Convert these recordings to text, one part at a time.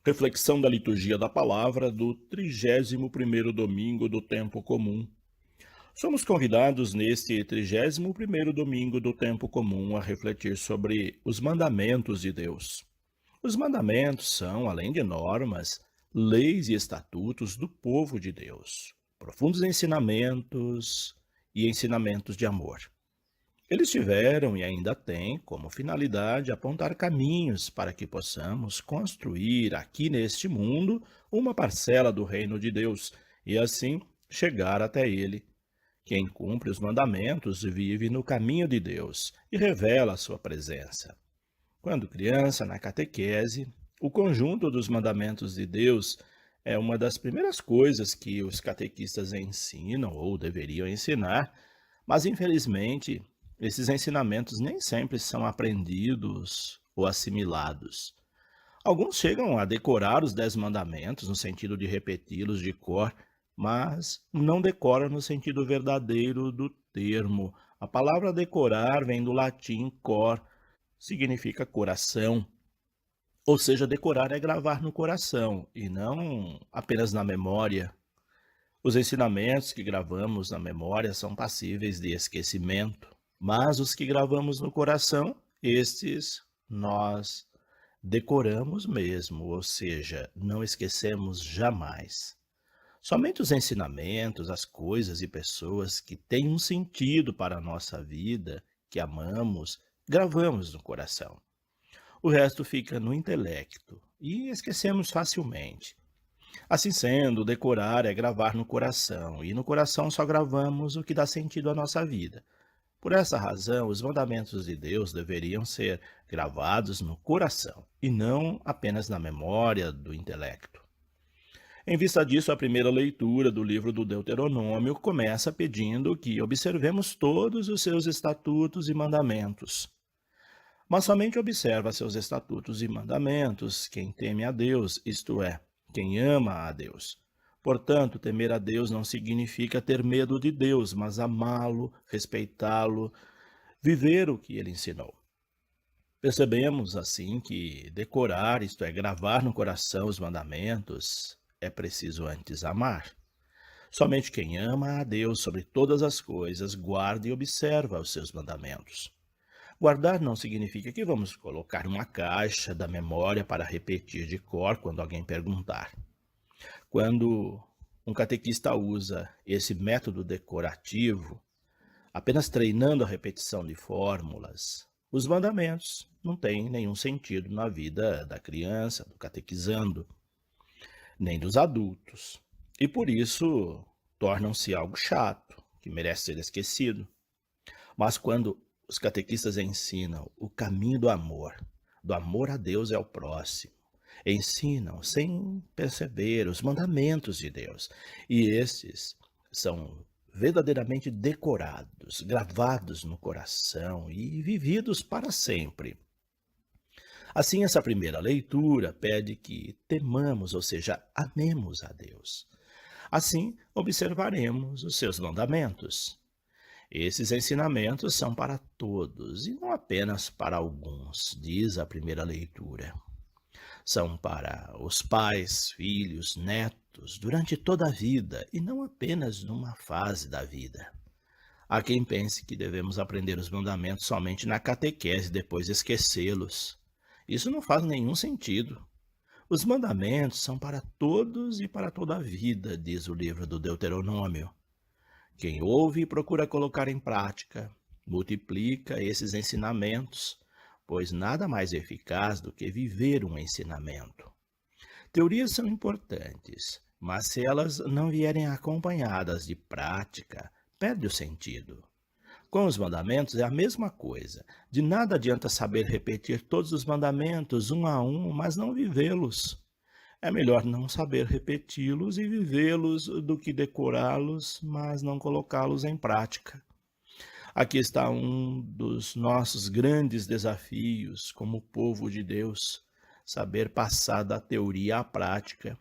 Reflexão da liturgia da palavra do 31º domingo do tempo comum. Somos convidados neste 31º domingo do tempo comum a refletir sobre os mandamentos de Deus. Os mandamentos são, além de normas, leis e estatutos do povo de Deus, profundos ensinamentos e ensinamentos de amor. Eles tiveram e ainda têm como finalidade apontar caminhos para que possamos construir aqui neste mundo uma parcela do reino de Deus e assim chegar até ele. Quem cumpre os mandamentos vive no caminho de Deus e revela a sua presença. Quando criança, na catequese, o conjunto dos mandamentos de Deus é uma das primeiras coisas que os catequistas ensinam ou deveriam ensinar, mas infelizmente esses ensinamentos nem sempre são aprendidos ou assimilados. Alguns chegam a decorar os 10 mandamentos no sentido de repeti-los de cor, mas não decoram no sentido verdadeiro do termo. A palavra decorar vem do latim cor, significa coração. Ou seja, decorar é gravar no coração e não apenas na memória. Os ensinamentos que gravamos na memória são passíveis de esquecimento, mas os que gravamos no coração, estes nós decoramos mesmo, ou seja, não esquecemos jamais. Somente os ensinamentos, as coisas e pessoas que têm um sentido para a nossa vida, que amamos, gravamos no coração. O resto fica no intelecto e esquecemos facilmente. Assim sendo, decorar é gravar no coração, e no coração só gravamos o que dá sentido à nossa vida. Por essa razão, os mandamentos de Deus deveriam ser gravados no coração, e não apenas na memória do intelecto. Em vista disso, a primeira leitura do livro do Deuteronômio começa pedindo que observemos todos os seus estatutos e mandamentos. Mas somente observa seus estatutos e mandamentos quem teme a Deus, isto é, quem ama a Deus. Portanto, temer a Deus não significa ter medo de Deus, mas amá-lo, respeitá-lo, viver o que ele ensinou. Percebemos, assim, que decorar, isto é, gravar no coração os mandamentos, é preciso antes amar. Somente quem ama a Deus sobre todas as coisas guarda e observa os seus mandamentos. Guardar não significa que vamos colocar uma caixa da memória para repetir de cor quando alguém perguntar. Quando um catequista usa esse método decorativo, apenas treinando a repetição de fórmulas, os mandamentos não têm nenhum sentido na vida da criança, do catequizando, nem dos adultos. E por isso tornam-se algo chato, que merece ser esquecido. Mas quando os catequistas ensinam o caminho do amor a Deus e ao próximo, ensinam sem perceber os mandamentos de Deus, e esses são verdadeiramente decorados, gravados no coração e vividos para sempre. Assim, essa primeira leitura pede que temamos, ou seja, amemos a Deus. Assim, observaremos os seus mandamentos. Esses ensinamentos são para todos e não apenas para alguns, diz a primeira leitura. São para os pais, filhos, netos, durante toda a vida e não apenas numa fase da vida. Há quem pense que devemos aprender os mandamentos somente na catequese e depois esquecê-los. Isso não faz nenhum sentido. Os mandamentos são para todos e para toda a vida, diz o livro do Deuteronômio. Quem ouve e procura colocar em prática, multiplica esses ensinamentos, pois nada mais eficaz do que viver um ensinamento. Teorias são importantes, mas se elas não vierem acompanhadas de prática, perde o sentido. Com os mandamentos é a mesma coisa. De nada adianta saber repetir todos os mandamentos um a um, mas não vivê-los. É melhor não saber repeti-los e vivê-los do que decorá-los, mas não colocá-los em prática. Aqui está um dos nossos grandes desafios como povo de Deus, saber passar da teoria à prática.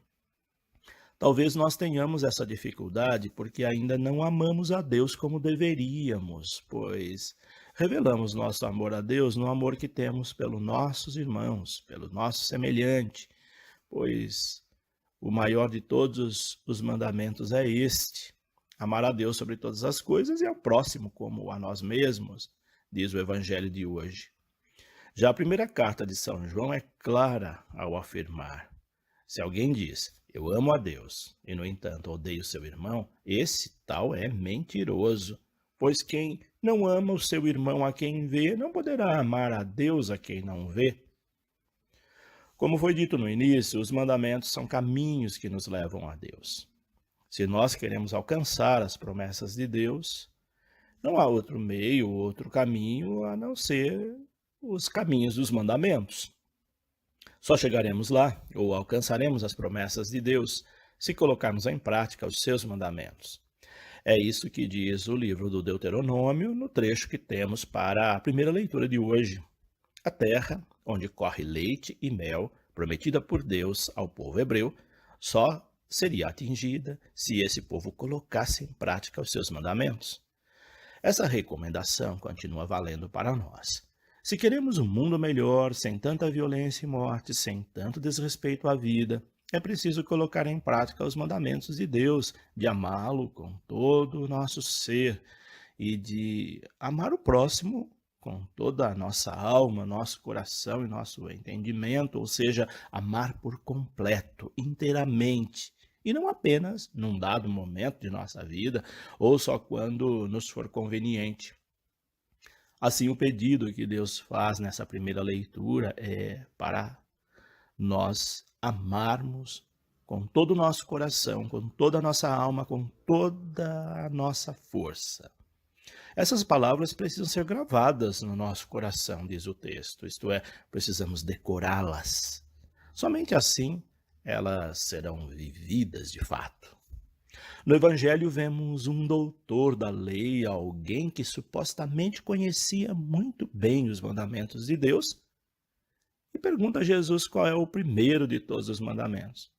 Talvez nós tenhamos essa dificuldade porque ainda não amamos a Deus como deveríamos, pois revelamos nosso amor a Deus no amor que temos pelos nossos irmãos, pelo nosso semelhante, pois o maior de todos os mandamentos é este: amar a Deus sobre todas as coisas e ao próximo como a nós mesmos, diz o Evangelho de hoje. Já a primeira carta de São João é clara ao afirmar: se alguém diz, eu amo a Deus, e no entanto odeio seu irmão, esse tal é mentiroso, pois quem não ama o seu irmão a quem vê, não poderá amar a Deus a quem não vê. Como foi dito no início, os mandamentos são caminhos que nos levam a Deus. Se nós queremos alcançar as promessas de Deus, não há outro meio, outro caminho, a não ser os caminhos dos mandamentos. Só chegaremos lá, ou alcançaremos as promessas de Deus, se colocarmos em prática os seus mandamentos. É isso que diz o livro do Deuteronômio, no trecho que temos para a primeira leitura de hoje. A terra, onde corre leite e mel, prometida por Deus ao povo hebreu, só seria atingida se esse povo colocasse em prática os seus mandamentos. Essa recomendação continua valendo para nós. Se queremos um mundo melhor, sem tanta violência e morte, sem tanto desrespeito à vida, é preciso colocar em prática os mandamentos de Deus, de amá-lo com todo o nosso ser e de amar o próximo com toda a nossa alma, nosso coração e nosso entendimento, ou seja, amar por completo, inteiramente, e não apenas num dado momento de nossa vida ou só quando nos for conveniente. Assim, o pedido que Deus faz nessa primeira leitura é para nós amarmos com todo o nosso coração, com toda a nossa alma, com toda a nossa força. Essas palavras precisam ser gravadas no nosso coração, diz o texto, isto é, precisamos decorá-las. Somente assim elas serão vividas de fato. No Evangelho vemos um doutor da lei, alguém que supostamente conhecia muito bem os mandamentos de Deus, e pergunta a Jesus qual é o primeiro de todos os mandamentos.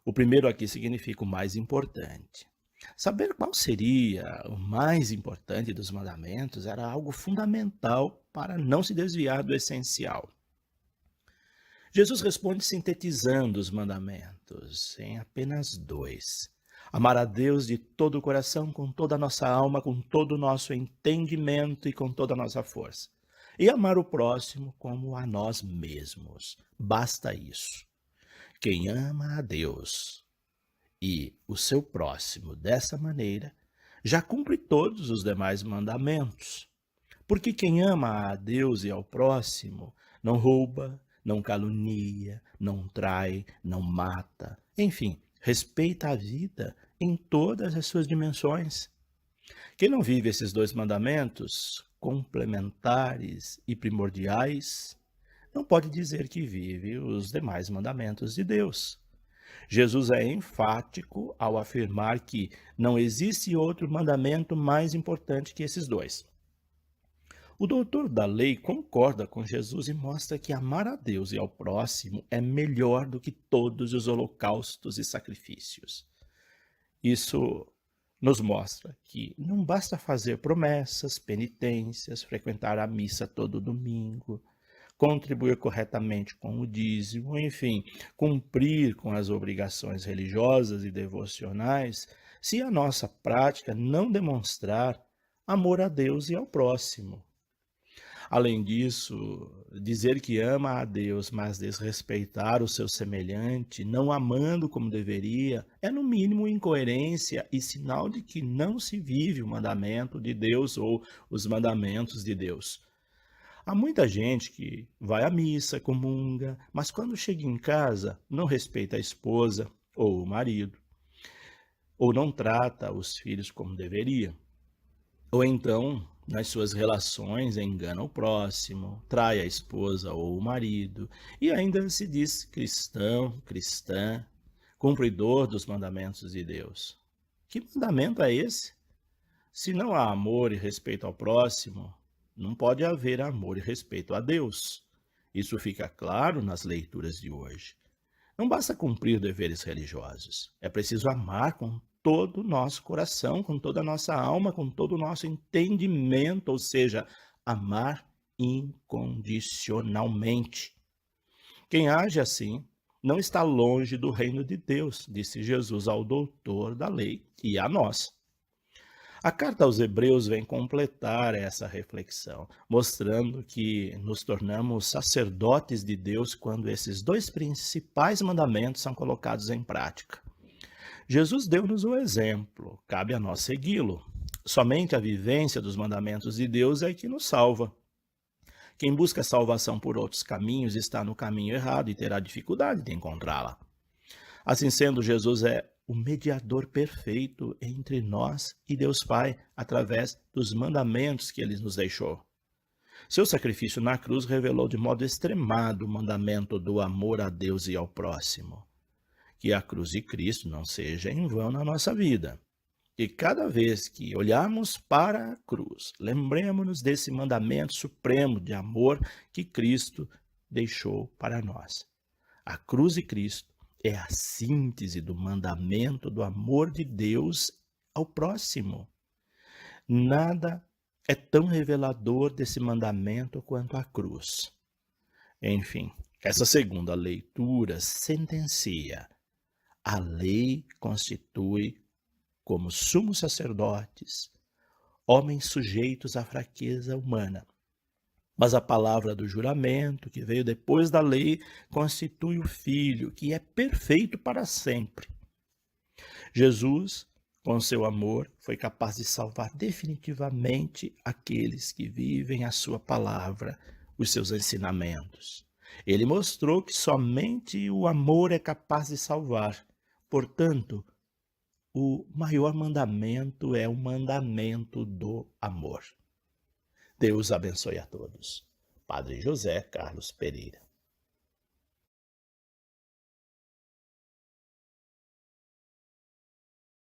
O primeiro aqui significa o mais importante. Saber qual seria o mais importante dos mandamentos era algo fundamental para não se desviar do essencial. Jesus responde sintetizando os mandamentos em apenas dois. Amar a Deus de todo o coração, com toda a nossa alma, com todo o nosso entendimento e com toda a nossa força. E amar o próximo como a nós mesmos. Basta isso. Quem ama a Deus e o seu próximo dessa maneira, já cumpre todos os demais mandamentos. Porque quem ama a Deus e ao próximo não rouba, não calunia, não trai, não mata, enfim, respeita a vida em todas as suas dimensões. Quem não vive esses dois mandamentos, complementares e primordiais, não pode dizer que vive os demais mandamentos de Deus. Jesus é enfático ao afirmar que não existe outro mandamento mais importante que esses dois. O doutor da lei concorda com Jesus e mostra que amar a Deus e ao próximo é melhor do que todos os holocaustos e sacrifícios. Isso nos mostra que não basta fazer promessas, penitências, frequentar a missa todo domingo, contribuir corretamente com o dízimo, enfim, cumprir com as obrigações religiosas e devocionais, se a nossa prática não demonstrar amor a Deus e ao próximo. Além disso, dizer que ama a Deus, mas desrespeitar o seu semelhante, não amando como deveria, é no mínimo incoerência e sinal de que não se vive o mandamento de Deus ou os mandamentos de Deus. Há muita gente que vai à missa, comunga, mas quando chega em casa não respeita a esposa ou o marido, ou não trata os filhos como deveria. Ou então, nas suas relações, engana o próximo, trai a esposa ou o marido, e ainda se diz cristão, cristã, cumpridor dos mandamentos de Deus. Que mandamento é esse? Se não há amor e respeito ao próximo, não pode haver amor e respeito a Deus. Isso fica claro nas leituras de hoje. Não basta cumprir deveres religiosos, é preciso amar com todo o nosso coração, com toda a nossa alma, com todo o nosso entendimento, ou seja, amar incondicionalmente. Quem age assim não está longe do reino de Deus, disse Jesus ao doutor da lei e a nós. A carta aos Hebreus vem completar essa reflexão, mostrando que nos tornamos sacerdotes de Deus quando esses dois principais mandamentos são colocados em prática. Jesus deu-nos o exemplo, cabe a nós segui-lo. Somente a vivência dos mandamentos de Deus é que nos salva. Quem busca salvação por outros caminhos está no caminho errado e terá dificuldade de encontrá-la. Assim sendo, Jesus é o mediador perfeito entre nós e Deus Pai, através dos mandamentos que ele nos deixou. Seu sacrifício na cruz revelou de modo extremado o mandamento do amor a Deus e ao próximo. Que a cruz de Cristo não seja em vão na nossa vida. E cada vez que olharmos para a cruz, lembremos-nos desse mandamento supremo de amor que Cristo deixou para nós. A cruz de Cristo é a síntese do mandamento do amor de Deus ao próximo. Nada é tão revelador desse mandamento quanto a cruz. Enfim, essa segunda leitura sentencia: a lei constitui como sumos sacerdotes, homens sujeitos à fraqueza humana. Mas a palavra do juramento, que veio depois da lei, constitui o Filho, que é perfeito para sempre. Jesus, com seu amor, foi capaz de salvar definitivamente aqueles que vivem a sua palavra, os seus ensinamentos. Ele mostrou que somente o amor é capaz de salvar. Portanto, o maior mandamento é o mandamento do amor. Deus abençoe a todos. Padre José Carlos Pereira.